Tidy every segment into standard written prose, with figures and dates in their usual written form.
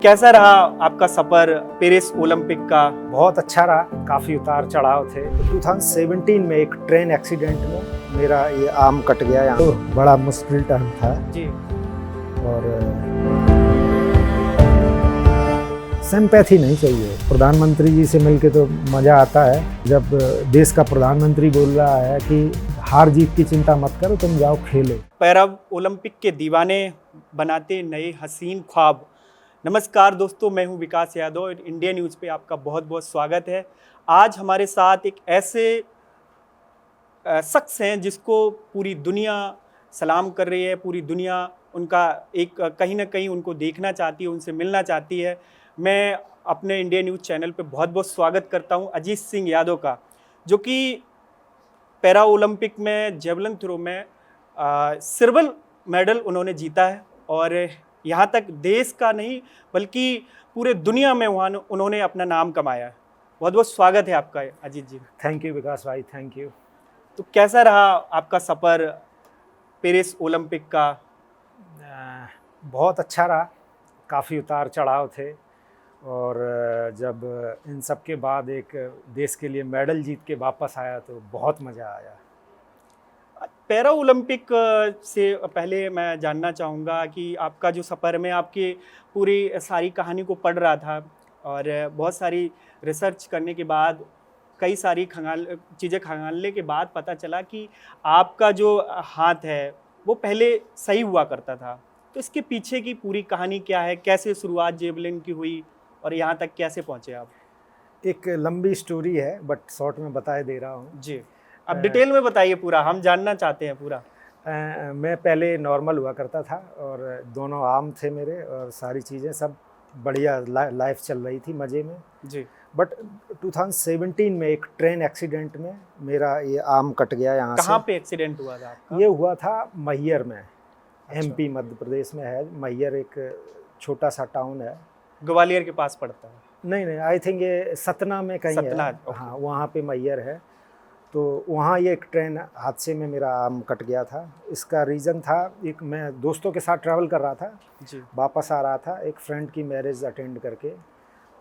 कैसा रहा आपका सफर पेरिस ओलंपिक का? बहुत अच्छा रहा। काफ़ी उतार चढ़ाव थे। 2017 में एक ट्रेन एक्सीडेंट में मेरा ये आर्म कट गया यहाँ। तो बड़ा मुश्किल टाइम था जी। और सिंपैथी नहीं चाहिए। प्रधानमंत्री जी से मिलके तो मज़ा आता है जब देश का प्रधानमंत्री बोल रहा है कि हार जीत की चिंता मत करो, तुम जाओ खेलो। पैरा ओलंपिक के दीवाने बनाते नए हसीन ख्वाब। नमस्कार दोस्तों, मैं हूं विकास यादव और इंडिया न्यूज़ पे आपका बहुत बहुत स्वागत है। आज हमारे साथ एक ऐसे शख्स हैं जिसको पूरी दुनिया सलाम कर रही है, पूरी दुनिया उनका एक कहीं ना कहीं उनको देखना चाहती है, उनसे मिलना चाहती है। मैं अपने इंडिया न्यूज़ चैनल पे बहुत बहुत स्वागत करता हूं अजीत सिंह यादव का, जो कि पैरा ओलंपिक में जेवलिन थ्रो में सिल्वर मेडल उन्होंने जीता है और यहाँ तक देश का नहीं बल्कि पूरे दुनिया में वहाँ उन्होंने अपना नाम कमाया है। बहुत बहुत स्वागत है आपका अजीत जी। थैंक यू विकास भाई, थैंक यू। तो कैसा रहा आपका सफ़र पेरिस ओलंपिक का? बहुत अच्छा रहा। काफ़ी उतार चढ़ाव थे और जब इन सब के बाद एक देश के लिए मेडल जीत के वापस आया तो बहुत मज़ा आया। पैरा ओलंपिक से पहले मैं जानना चाहूँगा कि आपका जो सफ़र में आपकी पूरी सारी कहानी को पढ़ रहा था और बहुत सारी रिसर्च करने के बाद कई सारी चीज़ें खंगालने के बाद पता चला कि आपका जो हाथ है वो पहले सही हुआ करता था। तो इसके पीछे की पूरी कहानी क्या है, कैसे शुरुआत जेवलिन की हुई और यहाँ तक कैसे पहुँचे आप? एक लंबी स्टोरी है बट शॉर्ट में बताए दे रहा हूँ जी, अब डिटेल में बताइए, पूरा हम जानना चाहते हैं पूरा। मैं पहले नॉर्मल हुआ करता था और दोनों आर्म थे मेरे और सारी चीज़ें सब बढ़िया लाइफ चल रही थी मज़े में जी। बट 2017 में एक ट्रेन एक्सीडेंट में मेरा ये आर्म कट गया यहाँ से। कहाँ पे एक्सीडेंट हुआ था आपका? ये हुआ था मैहर में। अच्छा। एमपी मध्य प्रदेश में है मैहर, एक छोटा सा टाउन है। ग्वालियर के पास पड़ता है? नहीं, आई थिंक ये सतना में कहीं सतना, है। ओके। हाँ, वहाँ पे मैहर है। तो वहाँ ये एक ट्रेन हादसे में मेरा आर्म कट गया था। इसका रीज़न था, एक मैं दोस्तों के साथ ट्रैवल कर रहा था जी। वापस आ रहा था एक फ्रेंड की मैरिज अटेंड करके।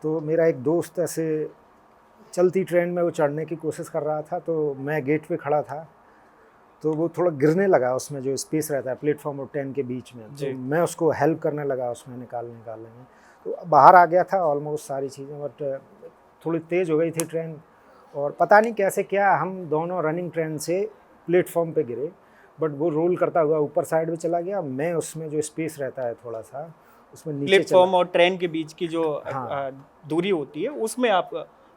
तो मेरा एक दोस्त ऐसे चलती ट्रेन में वो चढ़ने की कोशिश कर रहा था, तो मैं गेट पे खड़ा था तो वो थोड़ा गिरने लगा, उसमें जो स्पेस रहता है प्लेटफॉर्म और ट्रेन के बीच में। तो मैं उसको हेल्प करने लगा उसमें निकालने में। तो बाहर आ गया था ऑलमोस्ट सारी चीज़ें, बट थोड़ी तेज़ हो गई थी ट्रेन और पता नहीं कैसे क्या हम दोनों रनिंग ट्रेन से प्लेटफॉर्म पे गिरे। बट वो रोल करता हुआ ऊपर साइड में चला गया। मैं उसमें जो स्पेस रहता है थोड़ा सा उसमें नीचे प्लेटफॉर्म और ट्रेन के बीच की जो हाँ, दूरी होती है उसमें आप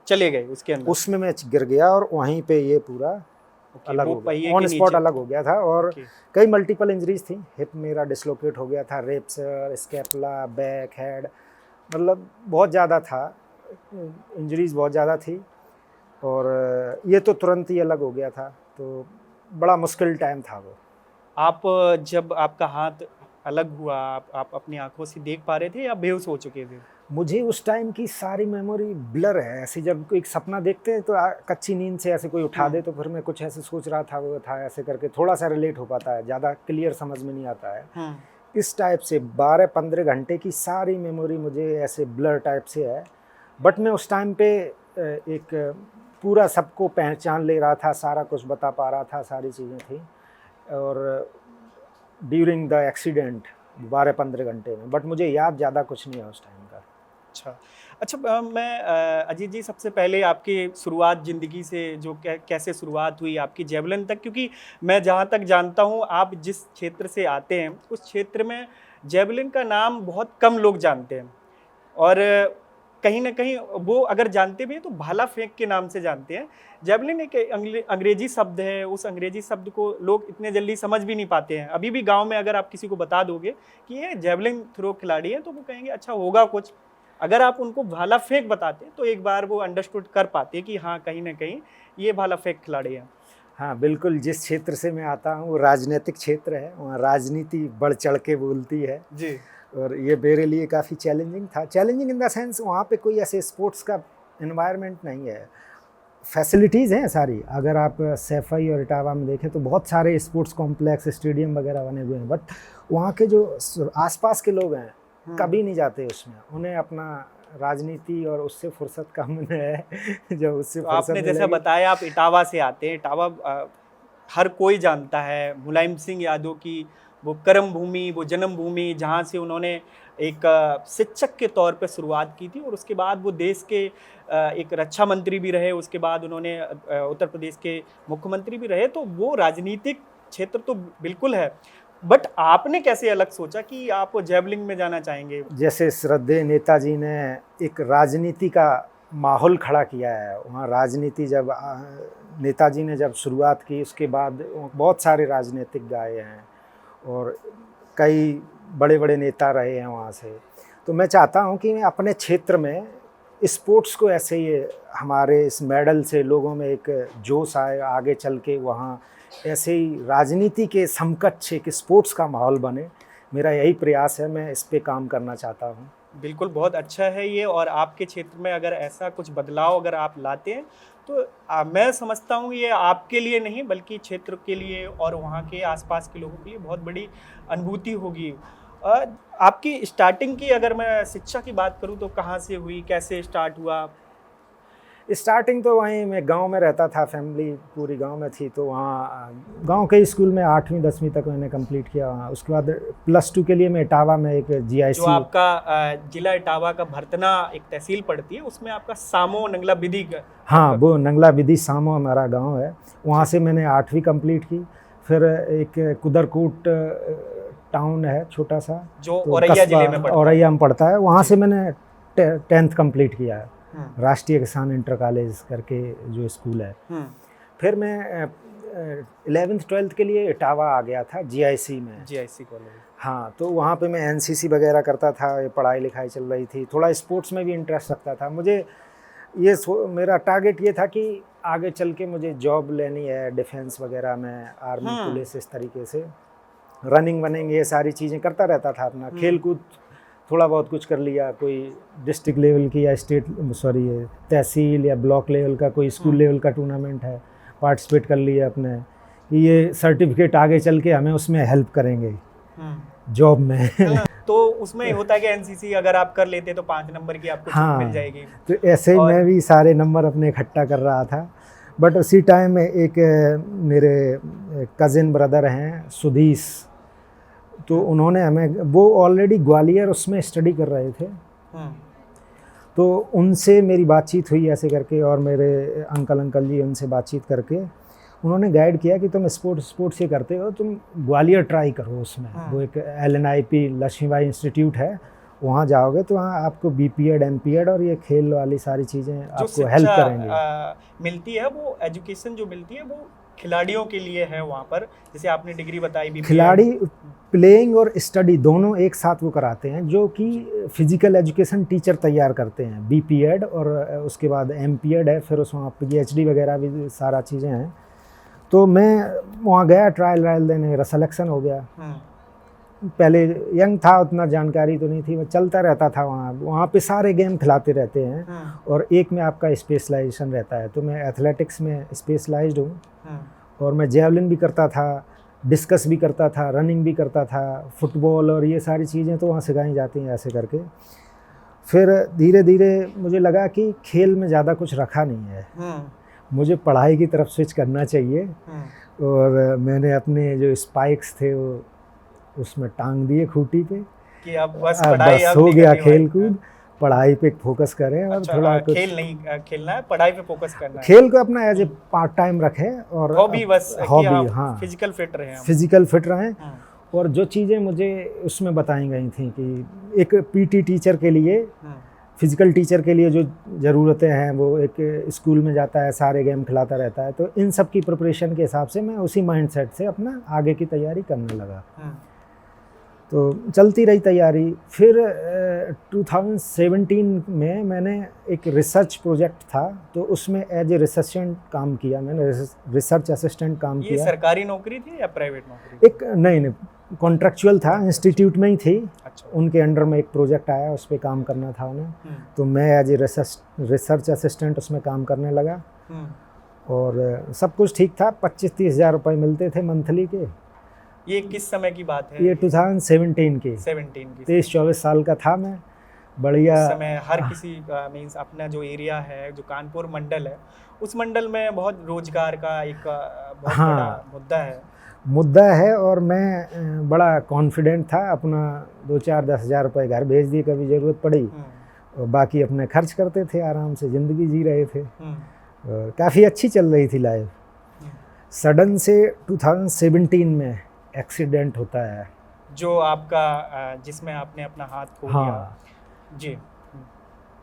चले गए, उसके अंदर उसमें मैं गिर गया और वहीं पे ये पूरा अलग हो गया, ऑन स्पॉट अलग हो गया था। और कई मल्टीपल इंजरीज थी। हिप मेरा डिसलोकेट हो गया था, रेप्स, स्कैपुला, बैक, हेड, मतलब बहुत ज़्यादा था, इंजरीज बहुत ज़्यादा थी। और ये तो तुरंत ही अलग हो गया था, तो बड़ा मुश्किल टाइम था वो। आप जब आपका हाथ अलग हुआ, आप अपनी आंखों से देख पा रहे थे या बेहोश हो चुके थे? मुझे उस टाइम की सारी मेमोरी ब्लर है। ऐसे जब कोई सपना देखते हैं तो कच्ची नींद से ऐसे कोई उठा दे तो फिर मैं कुछ ऐसे सोच रहा था, वो था ऐसे करके थोड़ा सा रिलेट हो पाता है, ज़्यादा क्लियर समझ में नहीं आता है। इस टाइप से 12-15 घंटे की सारी मेमोरी मुझे ऐसे ब्लर टाइप से है। बट मैं उस टाइम पे एक पूरा सबको पहचान ले रहा था, सारा कुछ बता पा रहा था, सारी चीज़ें थी। और ड्यूरिंग द एक्सीडेंट 12-15 घंटे में, बट मुझे याद ज़्यादा कुछ नहीं है उस टाइम का। अच्छा, मैं अजीत जी, सबसे पहले आपकी शुरुआत ज़िंदगी से जो कैसे शुरुआत हुई आपकी जेवलिन तक, क्योंकि मैं जहाँ तक जानता हूँ आप जिस क्षेत्र से आते हैं उस क्षेत्र में जेवलिन का नाम बहुत कम लोग जानते हैं और कहीं ना कहीं वो अगर जानते भी हैं तो भाला फेंक के नाम से जानते हैं। जेवलिन एक अंग्रेजी शब्द है, उस अंग्रेजी शब्द को लोग इतने जल्दी समझ भी नहीं पाते हैं। अभी भी गांव में अगर आप किसी को बता दोगे कि ये जेवलिन थ्रो खिलाड़ी है तो वो कहेंगे अच्छा होगा कुछ। अगर आप उनको भाला फेंक बताते तो एक बार वो अंडरस्टूड कर पाते कि हाँ कहीं ना कहीं ये भाला फेंक खिलाड़ी है। हाँ बिल्कुल, जिस क्षेत्र से मैं आता हूँ वो राजनीतिक क्षेत्र है, वहाँ राजनीति बढ़ चढ़ के बोलती है जी। और ये मेरे लिए काफ़ी चैलेंजिंग था। चैलेंजिंग इन द सेंस वहाँ पे कोई ऐसे स्पोर्ट्स का इन्वायरमेंट नहीं है। फैसिलिटीज़ हैं सारी, अगर आप सैफई और इटावा में देखें तो बहुत सारे स्पोर्ट्स कॉम्प्लेक्स, स्टेडियम वगैरह बने हुए हैं, बट वहाँ के जो आसपास के लोग हैं कभी नहीं जाते उसमें, उन्हें अपना राजनीति और उससे फुर्सत कम है। जब उससे तो आपने फुर्सत जैसा मिलेगी। बताया आप इटावा से आते हैं, इटावा हर कोई जानता है मुलायम सिंह यादव की वो कर्म भूमि, वो जन्मभूमि, जहाँ से उन्होंने एक शिक्षक के तौर पे शुरुआत की थी और उसके बाद वो देश के एक रक्षा मंत्री भी रहे, उसके बाद उन्होंने उत्तर प्रदेश के मुख्यमंत्री भी रहे। तो वो राजनीतिक क्षेत्र तो बिल्कुल है, बट आपने कैसे अलग सोचा कि आप जेवलिंग में जाना चाहेंगे? जैसे श्रद्धेय नेताजी ने एक राजनीति का माहौल खड़ा किया है वहाँ। राजनीति जब नेताजी ने जब शुरुआत की, उसके बाद बहुत सारे राजनीतिक गए हैं और कई बड़े बड़े नेता रहे हैं वहाँ से। तो मैं चाहता हूँ कि मैं अपने क्षेत्र में स्पोर्ट्स को ऐसे ही, हमारे इस मेडल से लोगों में एक जोश आए, आगे चल के वहाँ ऐसे ही राजनीति के समकक्ष एक स्पोर्ट्स का माहौल बने। मेरा यही प्रयास है, मैं इस पे काम करना चाहता हूँ। बिल्कुल, बहुत अच्छा है ये। और आपके क्षेत्र में अगर ऐसा कुछ बदलाव अगर आप लाते हैं तो मैं समझता हूँ ये आपके लिए नहीं बल्कि क्षेत्र के लिए और वहाँ के आसपास के लोगों के लिए बहुत बड़ी अनुभूति होगी। आपकी स्टार्टिंग की अगर मैं शिक्षा की बात करूँ तो कहाँ से हुई, कैसे स्टार्ट हुआ? स्टार्टिंग तो वहीं, मैं गांव में रहता था, फैमिली पूरी गांव में थी, तो वहाँ गांव के स्कूल में 8वीं 10वीं तक मैंने कंप्लीट किया वहाँ। उसके बाद +2 के लिए मैं इटावा में एक GIC, जो आपका जिला इटावा का भरतना एक तहसील पड़ती है, उसमें आपका सामो नंगला बिदी का, हाँ वो नंगला विधि सामो हमारा गांव है, वहाँ से मैंने 8वीं कंप्लीट की। फिर एक कुदरकोट टाउन है छोटा सा, जो तो औरैया जिले में पड़ता है। औरैया में पड़ता है, वहाँ से मैंने 10th कंप्लीट किया है, राष्ट्रीय किसान इंटर कॉलेज करके जो स्कूल है। फिर मैं 11th 12th के लिए इटावा आ गया था GIC में, GIC कॉलेज। हाँ, तो वहाँ पे मैं NCC वगैरह करता था, पढ़ाई लिखाई चल रही थी, थोड़ा स्पोर्ट्स में भी इंटरेस्ट रखता था। मुझे ये मेरा टारगेट ये था कि आगे चल के मुझे जॉब लेनी है डिफेंस वगैरह में, आर्मी पुलिस, इस तरीके से रनिंग वनिंग ये सारी चीज़ें करता रहता था। अपना खेल कूद थोड़ा बहुत कुछ कर लिया, कोई डिस्ट्रिक्ट लेवल की या तहसील या ब्लॉक लेवल का कोई स्कूल लेवल का टूर्नामेंट है, पार्टिसिपेट कर लिया अपने, कि ये सर्टिफिकेट आगे चल के हमें उसमें हेल्प करेंगे जॉब में। तो उसमें होता है कि NCC अगर आप कर लेते तो 5 नंबर की आपको छूट मिल जाएगी। तो ऐसे ही मैं भी सारे नंबर अपने इकट्ठा कर रहा था। बट उसी टाइम में एक मेरे कज़िन ब्रदर हैं सुधीश, तो उन्होंने हमें, वो ऑलरेडी ग्वालियर उसमें स्टडी कर रहे थे, तो उनसे मेरी बातचीत हुई ऐसे करके, और मेरे अंकल जी उनसे बातचीत करके उन्होंने गाइड किया कि तुम स्पोर्ट्स ये करते हो, तुम ग्वालियर ट्राई करो उसमें। वो एक LNIP लक्ष्मीबाई इंस्टीट्यूट है, वहाँ जाओगे तो वहाँ आपको BPEd MPEd और ये खेल वाली सारी चीज़ें आपको हेल्प करेंगे। मिलती है वो एजुकेशन जो मिलती है वो खिलाड़ियों के लिए है वहाँ पर, जैसे आपने डिग्री बताई BPEd। खिलाड़ी प्लेइंग और स्टडी दोनों एक साथ वो कराते हैं, जो कि फिजिकल एजुकेशन टीचर तैयार करते हैं, BPEd, और उसके बाद MPEd है, फिर उसमें PhD वगैरह भी सारा चीज़ें हैं। तो मैं वहाँ गया ट्रायल देने, मेरा सिलेक्शन हो गया। पहले यंग था, उतना जानकारी तो नहीं थी, मैं चलता रहता था वहाँ पे सारे गेम खिलाते रहते हैं, और एक में आपका स्पेशलाइजेशन रहता है। तो मैं एथलेटिक्स में स्पेशलाइज्ड हूँ, और मैं जेवलिन भी करता था, डिस्कस भी करता था, रनिंग भी करता था, फुटबॉल और ये सारी चीज़ें तो वहाँ सिखाई जाती हैं ऐसे करके। फिर धीरे धीरे मुझे लगा कि खेल में ज़्यादा कुछ रखा नहीं है, मुझे पढ़ाई की तरफ स्विच करना चाहिए, और मैंने अपने जो स्पाइक्स थे वो उसमें टांग दिए खूंटी पे कि अब बस पढ़ाई हो गया, खेल कूद, पढ़ाई पे फोकस करें। और थोड़ा कुछ खेल नहीं खेलना है, पढ़ाई पे फोकस करना है। खेल को अपना एज ए पार्ट टाइम रखें, और हॉबी, बस हॉबी, हाँ, फिजिकल फिट रहें, फिजिकल फिट रहें। और जो चीज़ें मुझे उसमें बताई गई थी कि एक PT टीचर के लिए, फिजिकल टीचर के लिए जो ज़रूरतें हैं, वो एक स्कूल में जाता है, सारे गेम खिलाता रहता है, तो इन सब की प्रिपरेशन के हिसाब से मैं उसी माइंडसेट से अपना आगे की तैयारी करने लगा। तो चलती रही तैयारी। फिर 2017 में मैंने एक रिसर्च प्रोजेक्ट था, तो उसमें एज ए रिसर्चेंट काम किया, मैंने रिसर्च असिस्टेंट काम किया। ये सरकारी नौकरी थी या प्राइवेट नौकरी? एक नहीं, कॉन्ट्रैक्चुअल था, इंस्टीट्यूट में ही थी। अच्छा। उनके अंडर में एक प्रोजेक्ट आया, उस पर काम करना था उन्हें, तो मैं एज ए रिसर्च असिस्टेंट उसमें काम करने लगा, और सब कुछ ठीक था। 25-30 हज़ार रुपये मिलते थे मंथली के, ये किस समय की बात है? ये 2017 की 17 की। 23-24 साल का था मैं, बढ़िया। उस समय हर किसी मीन्स अपना जो एरिया है, जो कानपुर मंडल है, उस मंडल में बहुत रोजगार का एक बहुत हाँ, बड़ा मुद्दा है। और मैं बड़ा कॉन्फिडेंट था, अपना 2-4-10 हज़ार रुपये घर भेज दिए कभी ज़रूरत पड़ी, और बाकी अपने खर्च करते थे, आराम से ज़िंदगी जी रहे थे, और काफ़ी अच्छी चल रही थी लाइफ। सडन से 2017 में एक्सीडेंट होता है, जो आपका जिसमें आपने अपना हाथ खो दिया। हाँ जी।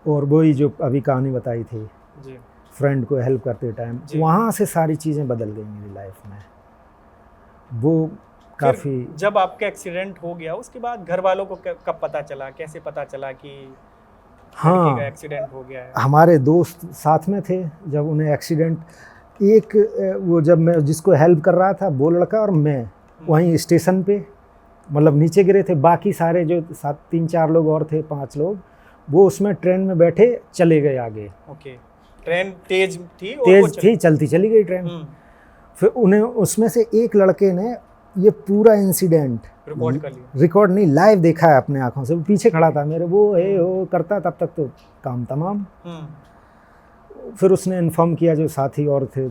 और वही जो अभी कहानी बताई थी जी। फ्रेंड को हेल्प करते टाइम, वहाँ से सारी चीज़ें बदल गई मेरी लाइफ में। वो काफ़ी, जब आपका एक्सीडेंट हो गया उसके बाद घर वालों को कब पता चला, कैसे पता चला कि लड़के का एक्सीडेंट हो गया है? हमारे दोस्त साथ में थे जब उन्हें एक्सीडेंट, एक वो जब मैं जिसको हेल्प कर रहा था वो लड़का और मैं वहीं स्टेशन पे मतलब नीचे गिरे थे, बाकी सारे जो 3-4 लोग और थे, 5 लोग, वो उसमें ट्रेन में बैठे चले गए आगे। ओके। ट्रेन तेज थी चलती चली गई ट्रेन। फिर उन्हें उसमें से एक लड़के ने ये पूरा इंसिडेंट रिकॉर्ड कर लिया, रिकॉर्ड नहीं लाइव देखा है अपने आंखों से। वो पीछे खड़ा था मेरे, वो हो करता, तब तक तो काम तमाम। फिर उसने इन्फॉर्म किया जो साथी और थे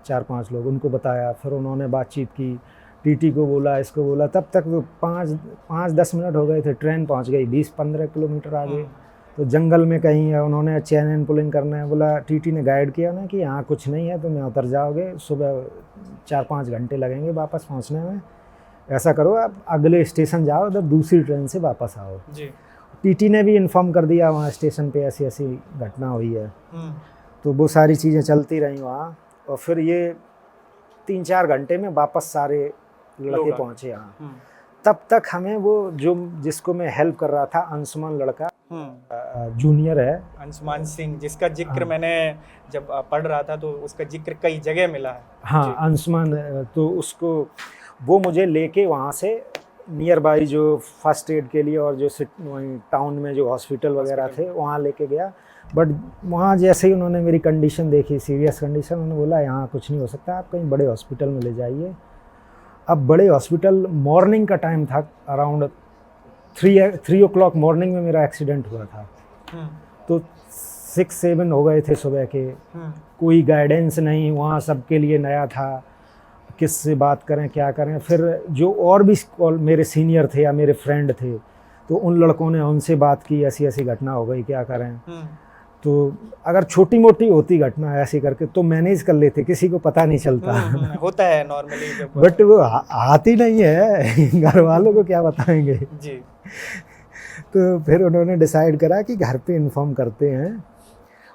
4-5 लोग, उनको बताया, फिर उन्होंने बातचीत की, टीटी को बोला, इसको बोला, तब तक तो 5-10 मिनट हो गए थे, ट्रेन पहुंच गई 20-15 किलोमीटर आगे। तो जंगल में कहीं है, उन्होंने चेन एंड पुलिंग करना है, बोला टीटी ने गाइड किया ना कि यहाँ कुछ नहीं है, तुम यहाँ उतर जाओगे, सुबह 4-5 घंटे लगेंगे वापस पहुँचने में, ऐसा करो आप अगले स्टेशन जाओ, तब दूसरी ट्रेन से वापस आओ जी। टीटी ने भी इन्फॉर्म कर दिया वहाँ स्टेशन पे ऐसी ऐसी घटना हुई है। तो वो सारी चीज़ें चलती रही वहाँ, और फिर ये 3-4 घंटे में वापस सारे लड़के पहुँचे यहाँ। तब तक हमें वो जो जिसको मैं हेल्प कर रहा था, अंशुमान लड़का, जूनियर है, अंशुमान सिंह, जिसका जिक्र मैंने जब पढ़ रहा था तो उसका जिक्र कई जगह मिला है। हाँ, अंशुमान, तो उसको वो मुझे लेके वहाँ से नियर बाई जो फर्स्ट एड के लिए और जो वहीं टाउन में जो हॉस्पिटल वगैरह थे वहाँ लेके गया। बट वहाँ जैसे ही उन्होंने मेरी कंडीशन देखी, सीरियस कंडीशन, उन्होंने बोला यहाँ कुछ नहीं हो सकता, आप कहीं बड़े हॉस्पिटल में ले जाइए। अब बड़े हॉस्पिटल, मॉर्निंग का टाइम था, अराउंड 3 o'clock मॉर्निंग में मेरा एक्सीडेंट हुआ था। तो 6-7 हो गए थे सुबह के, कोई गाइडेंस नहीं, वहाँ सबके लिए नया था, किससे बात करें क्या करें। फिर जो और भी मेरे सीनियर थे या मेरे फ्रेंड थे, तो उन लड़कों ने उनसे बात की, ऐसी ऐसी घटना हो गई, क्या करें। तो अगर छोटी मोटी होती घटना ऐसी करके तो मैनेज कर लेते, किसी को पता नहीं चलता। होता है नॉर्मली, बट वो आती नहीं है, घर वालों को क्या बताएंगे जी। तो फिर उन्होंने डिसाइड करा कि घर पे इन्फॉर्म करते हैं,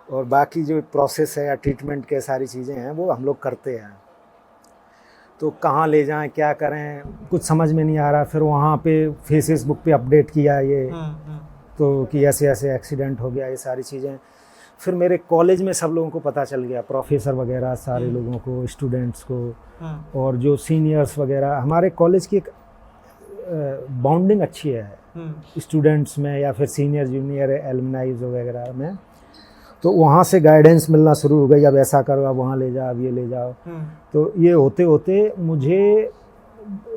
और बाकी जो प्रोसेस है या ट्रीटमेंट के सारी चीज़ें हैं वो हम लोग करते हैं। तो कहाँ ले जाएं, क्या करें, कुछ समझ में नहीं आ रहा। फिर वहाँ पे फेसबुक पे अपडेट किया ये तो कि ऐसे ऐसे एक्सीडेंट हो गया, ये सारी चीज़ें। फिर मेरे कॉलेज में सब लोगों को पता चल गया, प्रोफेसर वगैरह सारे लोगों को, स्टूडेंट्स को, और जो सीनियर्स वगैरह। हमारे कॉलेज की एक बॉन्डिंग अच्छी है स्टूडेंट्स में या फिर सीनियर जूनियर एलुमनाइज वगैरह में। तो वहाँ से गाइडेंस मिलना शुरू हो गई, अब ऐसा करो, अब वहाँ ले जाओ, अब ये ले जाओ। तो ये होते होते मुझे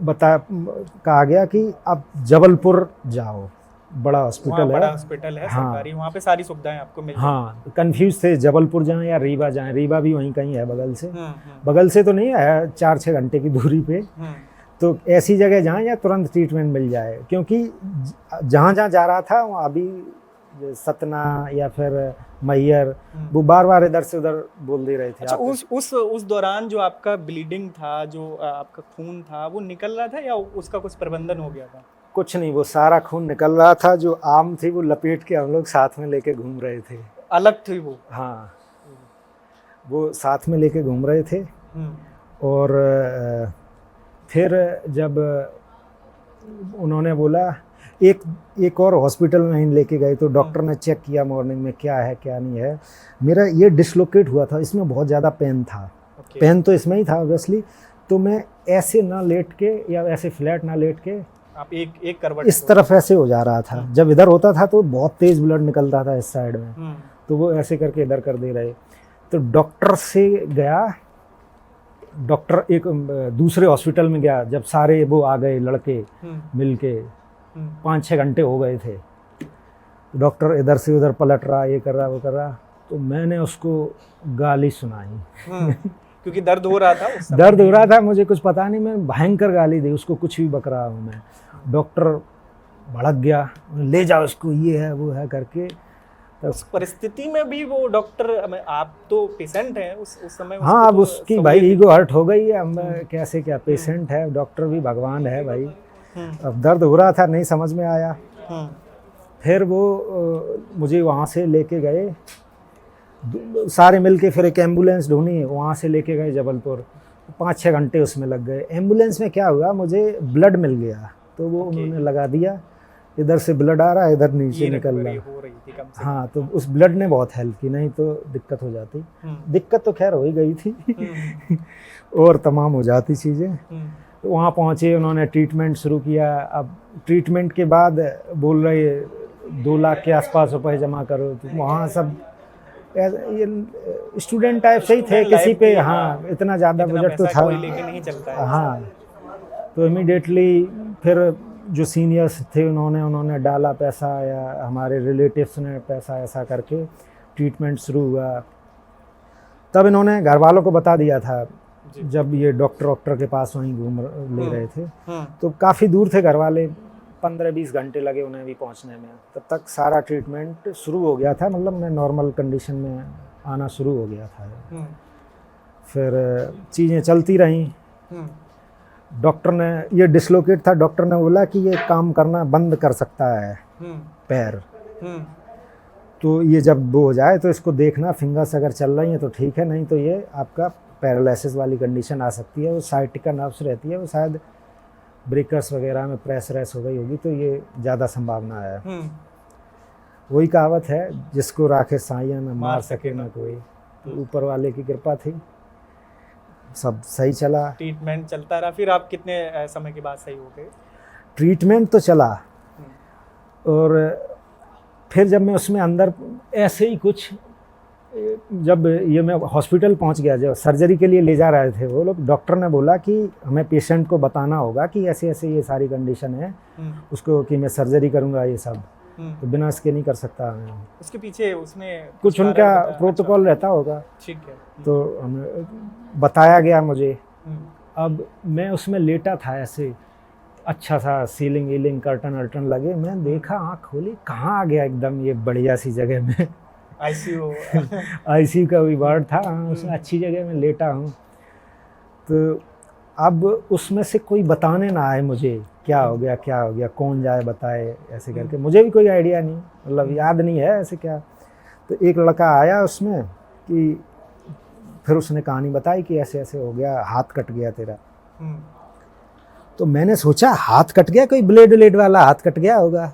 कहा गया कि अब जबलपुर जाओ, बड़ा हॉस्पिटल है सरकारी, वहाँ पे सारी सुविधाएं आपको मिल जाएंगी। हाँ, कंफ्यूज थे जबलपुर जाएं या रीवा जाएं। रीवा भी वहीं कहीं है बगल से, बगल से तो नहीं है, 4-6 घंटे की दूरी पे। तो ऐसी जगह जाएं या तुरंत ट्रीटमेंट मिल जाए, क्योंकि जहाँ जहाँ जा रहा था वहाँ अभी सतना या फिर मैयर, वो बार बार इधर से उधर बोल दे रहे थे। अच्छा, उस दौरान जो आपका ब्लीडिंग था, जो आपका खून था, वो निकल रहा था या उसका कुछ प्रबंधन हो गया था? कुछ नहीं, वो सारा खून निकल रहा था। जो आम थी वो लपेट के हम लोग साथ में लेके घूम रहे थे। अलग थी वो? हाँ, वो साथ में लेके घूम रहे थे। और फिर जब उन्होंने बोला एक और हॉस्पिटल में लेके गए, तो डॉक्टर ने चेक किया मॉर्निंग में क्या है क्या नहीं है। मेरा ये डिसलोकेट हुआ था, इसमें बहुत ज़्यादा पेन था। पेन तो इसमें ही था ऑब्वियसली। तो मैं ऐसे ना लेट के या ऐसे फ्लैट ना लेट के, आप एक करवट इस तरफ ऐसे हो जा रहा था। जब इधर होता था तो बहुत तेज ब्लड निकल रहा था इस साइड में, तो वो ऐसे करके इधर कर दे रहे। तो डॉक्टर से गया, डॉक्टर एक दूसरे हॉस्पिटल में गया, जब सारे वो आ गए लड़के मिल के, 5-6 घंटे हो गए थे, डॉक्टर इधर से उधर पलट रहा, ये कर रहा वो कर रहा, तो मैंने उसको गाली सुनाई। क्योंकि दर्द हो रहा था उस समय। दर्द हो रहा था, मुझे कुछ पता नहीं, मैं भयंकर गाली दी उसको, कुछ भी बक रहा हूँ मैं। डॉक्टर भड़क गया, ले जाओ उसको, ये है वो है करके। उस परिस्थिति में भी वो डॉक्टर, आप तो पेशेंट हैं उस समय। हाँ, अब उसकी भाई ईगो हर्ट हो गई है, अब कैसे क्या, पेशेंट है, डॉक्टर भी भगवान है भाई। अब दर्द हो रहा था, नहीं समझ में आया। फिर वो मुझे वहाँ से लेके गए, सारे मिलके फिर एक एम्बुलेंस ढूंढी, वहाँ से लेके गए जबलपुर। 5-6 घंटे उसमें लग गए। एम्बुलेंस में क्या हुआ, मुझे ब्लड मिल गया, तो वो उन्होंने लगा दिया, इधर से ब्लड आ रहा है, इधर नीचे निकल रहा। हाँ, तो उस ब्लड ने बहुत हेल्प की, नहीं तो दिक्कत हो जाती। दिक्कत तो खैर हो ही गई थी और तमाम हो जाती चीज़ें। तो वहाँ पहुँचे, उन्होंने ट्रीटमेंट शुरू किया। अब ट्रीटमेंट के बाद बोल रहे 2 लाख के आसपास रुपए जमा करो, तो वहाँ सब ये स्टूडेंट टाइप से ही थे, किसी पे हाँ इतना ज़्यादा बजट तो था लेके नहीं चलता है। हाँ, तो इमीडिएटली फिर जो सीनियर्स थे उन्होंने डाला पैसा, या हमारे रिलेटिव्स ने पैसा, ऐसा करके ट्रीटमेंट शुरू हुआ। तब इन्होंने घर वालों को बता दिया था, जब ये डॉक्टर के पास वहीं घूम ले रहे थे, तो काफ़ी दूर थे घर वाले, 15-20 घंटे लगे उन्हें भी पहुंचने में। तब तक सारा ट्रीटमेंट शुरू हो गया था, मतलब मैं नॉर्मल कंडीशन में आना शुरू हो गया था। फिर चीज़ें चलती रहीं। डॉक्टर ने, ये डिसलोकेट था, डॉक्टर ने बोला कि ये काम करना बंद कर सकता है पैर, तो ये जब वो हो जाए तो इसको देखना, फिंगर्स अगर चल रही हैं तो ठीक है, नहीं तो ये आपका पैरालिसिस वाली कंडीशन आ सकती है। वो साइटिका नर्व्स रहती है, वो शायद ब्रेकर्स वगैरह में प्रेस रेस हो गई होगी, तो ये ज़्यादा संभावना है। वही कहावत है, जिसको राखे साइया न मार सके न कोई। तो ऊपर वाले की कृपा थी, सब सही चला। ट्रीटमेंट चलता रहा। फिर आप कितने समय के बाद सही हो गए? ट्रीटमेंट तो चला, और फिर जब मैं उसमें अंदर ऐसे ही कुछ, जब ये मैं हॉस्पिटल पहुंच गया, जब सर्जरी के लिए ले जा रहे थे वो लोग, डॉक्टर ने बोला कि हमें पेशेंट को बताना होगा कि ऐसे ऐसे ये सारी कंडीशन है उसको, कि मैं सर्जरी करूंगा ये सब, तो बिना इसके नहीं कर सकता मैं। उसके पीछे उसमें कुछ उनका प्रोटोकॉल रहता होगा, ठीक है। तो हमें बताया गया मुझे। अब मैं उसमें लेटा था ऐसे, अच्छा सा सीलिंग वीलिंग कर्टन वर्टन लगे, मैं देखा, आँख खोली, कहाँ आ गया एकदम ये बढ़िया सी जगह में। आईसीयू का भी वार्ड था, उसमें अच्छी जगह में लेटा हूँ। तो अब उसमें से कोई बताने ना आए मुझे क्या हो गया क्या हो गया, कौन जाए बताए, ऐसे करके मुझे भी कोई आइडिया नहीं, मतलब याद नहीं है ऐसे क्या। तो एक लड़का आया उसमें, कि फिर उसने कहानी बताई कि ऐसे ऐसे हो गया, हाथ कट गया तेरा। तो मैंने सोचा हाथ कट गया, कोई ब्लेड व्लेड वाला हाथ कट गया होगा।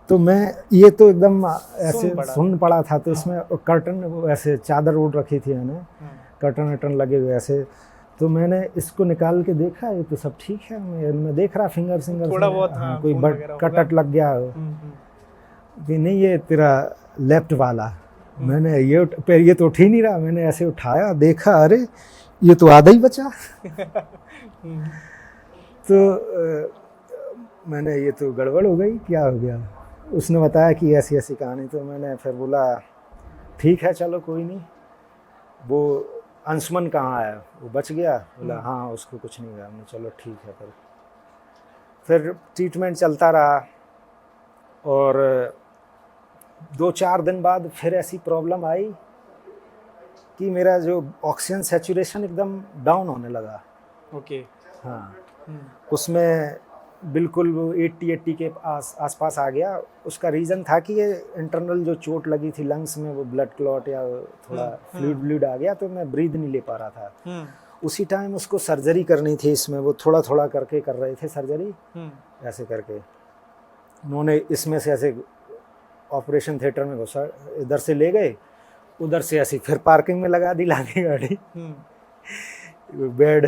तो मैं ये तो एकदम ऐसे सुन पड़ा था, तो इसमें कर्टन ऐसे चादर ओढ़ रखी थी मैंने, कर्टन वर्टन लगे हुए ऐसे। तो मैंने इसको निकाल के देखा, ये तो सब ठीक है, मैं देख रहा फिंगर थोड़ा बहुत, हाँ, कोई कट लग गया हो कि नहीं, ये तेरा लेफ्ट वाला। मैंने ये तो उठ ही नहीं रहा, मैंने ऐसे उठाया, देखा, अरे ये तो आधा ही बचा। तो मैंने, ये तो गड़बड़ हो गई, क्या हो गया। उसने बताया कि ऐसी ऐसी कहानी। तो मैंने फिर बोला ठीक है चलो कोई नहीं, वो अंशुमन कहाँ है, वो बच गया? बोला हाँ उसको कुछ नहीं हुआ। हमने चलो ठीक है। फिर ट्रीटमेंट चलता रहा, और 2-4 दिन बाद फिर ऐसी प्रॉब्लम आई कि मेरा जो ऑक्सीजन सैचुरेशन एकदम डाउन होने लगा। ओके। हाँ, उसमें बिल्कुल वो 80 के आसपास आ गया। उसका रीज़न था कि ये इंटरनल जो चोट लगी थी लंग्स में, वो ब्लड क्लॉट या थोड़ा फ्लूइड आ गया, तो मैं ब्रीद नहीं ले पा रहा था। उसी टाइम उसको सर्जरी करनी थी, इसमें वो थोड़ा थोड़ा करके कर रहे थे सर्जरी, ऐसे करके। उन्होंने इसमें से ऐसे ऑपरेशन थिएटर में घुसा, इधर से ले गए, उधर से ऐसे फिर पार्किंग में लगा दी लाके गाड़ी, बेड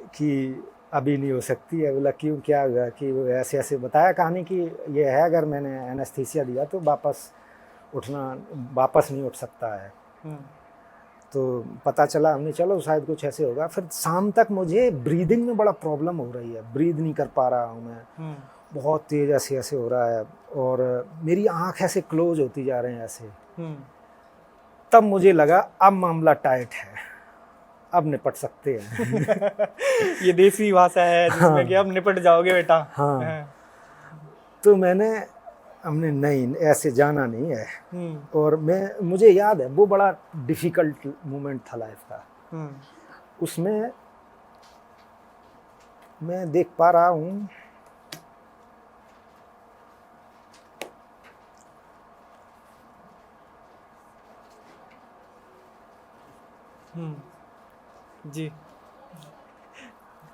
कि अभी नहीं हो सकती है। बोला क्यों, क्या हुआ? कि वो ऐसे ऐसे बताया कहानी कि ये है, अगर मैंने एनेस्थीसिया दिया तो वापस नहीं उठ सकता है। तो पता चला, हमने चलो शायद कुछ ऐसे होगा। फिर शाम तक मुझे ब्रीदिंग में बड़ा प्रॉब्लम हो रही है, ब्रीद नहीं कर पा रहा हूँ मैं, बहुत तेज ऐसे ऐसे हो रहा है, और मेरी आँख ऐसे क्लोज होती जा रहे हैं ऐसे। तब मुझे लगा अब मामला टाइट है, अब निपट सकते हैं। ये देसी भाषा है जिसमें कि अब निपट जाओगे बेटा। हाँ। तो हमने नहीं, ऐसे जाना नहीं है। और मुझे याद है वो बड़ा डिफिकल्ट मोमेंट था लाइफ का। उसमें मैं देख पा रहा हूँ जी,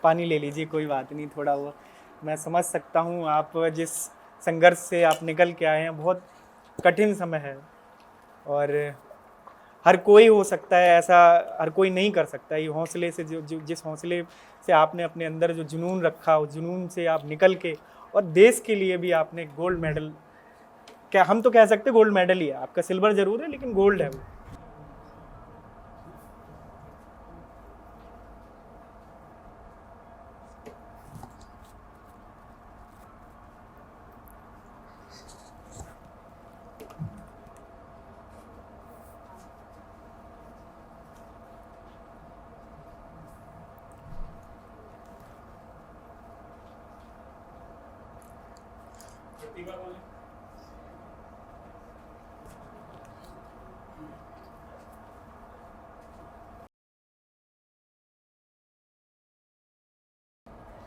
पानी ले लीजिए, कोई बात नहीं, थोड़ा वो मैं समझ सकता हूँ। आप जिस संघर्ष से आप निकल के आए हैं, बहुत कठिन समय है, और हर कोई हो सकता है ऐसा, हर कोई नहीं कर सकता। ये हौसले से जो जिस हौसले से आपने अपने अंदर जो जुनून रखा, उस जुनून से आप निकल के, और देश के लिए भी आपने गोल्ड मेडल, क्या हम तो कह सकते गोल्ड मेडल ही है आपका, सिल्वर जरूर है लेकिन गोल्ड है वो।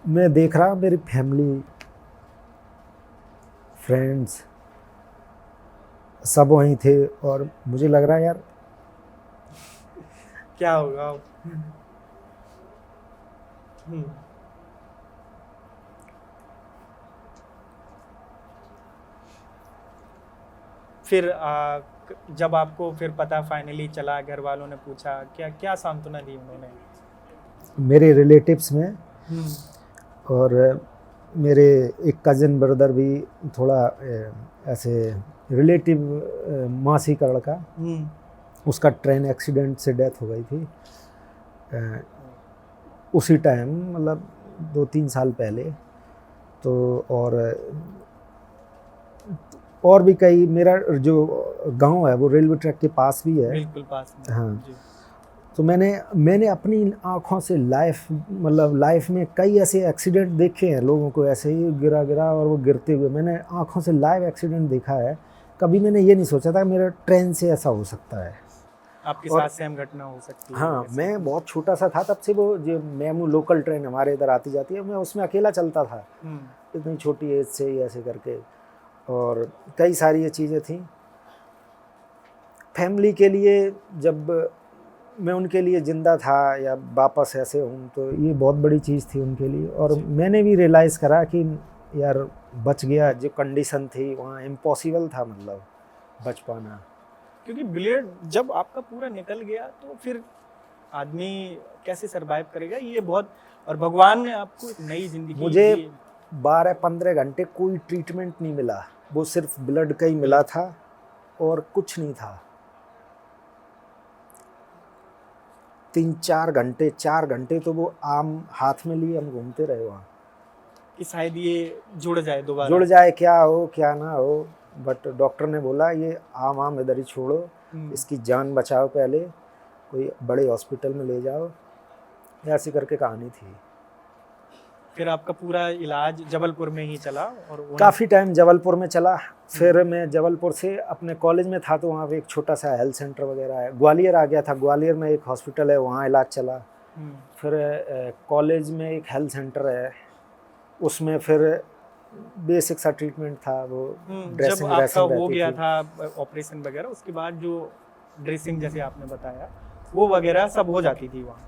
मैं देख रहा मेरी फैमिली, फ्रेंड्स सब वहीं थे, और मुझे लग रहा यार क्या होगा। फिर जब आपको फिर पता फाइनली चला, घर वालों ने पूछा, क्या क्या सांत्वना दी उन्होंने? मेरे रिलेटिव्स में, और मेरे एक कज़न ब्रदर भी, थोड़ा ऐसे रिलेटिव, मासी का लड़का, उसका ट्रेन एक्सीडेंट से डेथ हो गई थी उसी टाइम, मतलब 2-3 साल पहले। तो और भी कई, मेरा जो गांव है वो रेलवे ट्रैक के पास भी है, बिल्कुल पास में। हाँ जी। तो मैंने अपनी आँखों से लाइफ में कई ऐसे एक्सीडेंट देखे हैं, लोगों को ऐसे ही गिरा और वो गिरते हुए, मैंने आँखों से लाइव एक्सीडेंट देखा है। कभी मैंने ये नहीं सोचा था मेरा ट्रेन से ऐसा हो सकता है, आपके साथ सेम घटना हो सकती है। हाँ, मैं बहुत छोटा सा था तब से, वो जो मेमू लोकल ट्रेन हमारे इधर आती जाती है, मैं उसमें अकेला चलता था इतनी छोटी एज से ही ऐसे करके, और कई सारी ये चीज़ें थी फैमिली के लिए। जब मैं उनके लिए ज़िंदा था या वापस ऐसे हूँ, तो ये बहुत बड़ी चीज़ थी उनके लिए। और मैंने भी रियलाइज़ करा कि यार बच गया, जो कंडीशन थी वहाँ इम्पॉसिबल था, मतलब बच पाना। क्योंकि ब्लेड जब आपका पूरा निकल गया तो फिर आदमी कैसे सरवाइव करेगा, ये बहुत, और भगवान ने आपको एक नई जिंदगी, मुझे 12-15 घंटे कोई ट्रीटमेंट नहीं मिला, वो सिर्फ ब्लड का ही मिला था और कुछ नहीं था। 3-4 घंटे, 4 घंटे तो वो आम हाथ में लिए हम घूमते रहे वहाँ, कि शायद ये जुड़ जाए दोबारा, जुड़ जाए, क्या हो क्या ना हो। बट डॉक्टर ने बोला ये आम इधर ही छोड़ो, इसकी जान बचाओ, पहले कोई बड़े हॉस्पिटल में ले जाओ, ऐसी करके कहानी थी। फिर आपका पूरा इलाज जबलपुर में ही चला, और काफ़ी टाइम जबलपुर में चला। फिर मैं जबलपुर से अपने कॉलेज में था, तो वहाँ पे एक छोटा सा हेल्थ सेंटर वगैरह है। ग्वालियर आ गया था, ग्वालियर में एक हॉस्पिटल है, वहाँ इलाज चला। फिर कॉलेज में एक हेल्थ सेंटर है, उसमें फिर बेसिक सा ट्रीटमेंट था, वो ड्रेसिंग जब आपका हो गया था ऑपरेशन वगैरह, उसके बाद जो ड्रेसिंग जैसे आपने बताया वो वगैरह सब हो जाती थी वहाँ पे।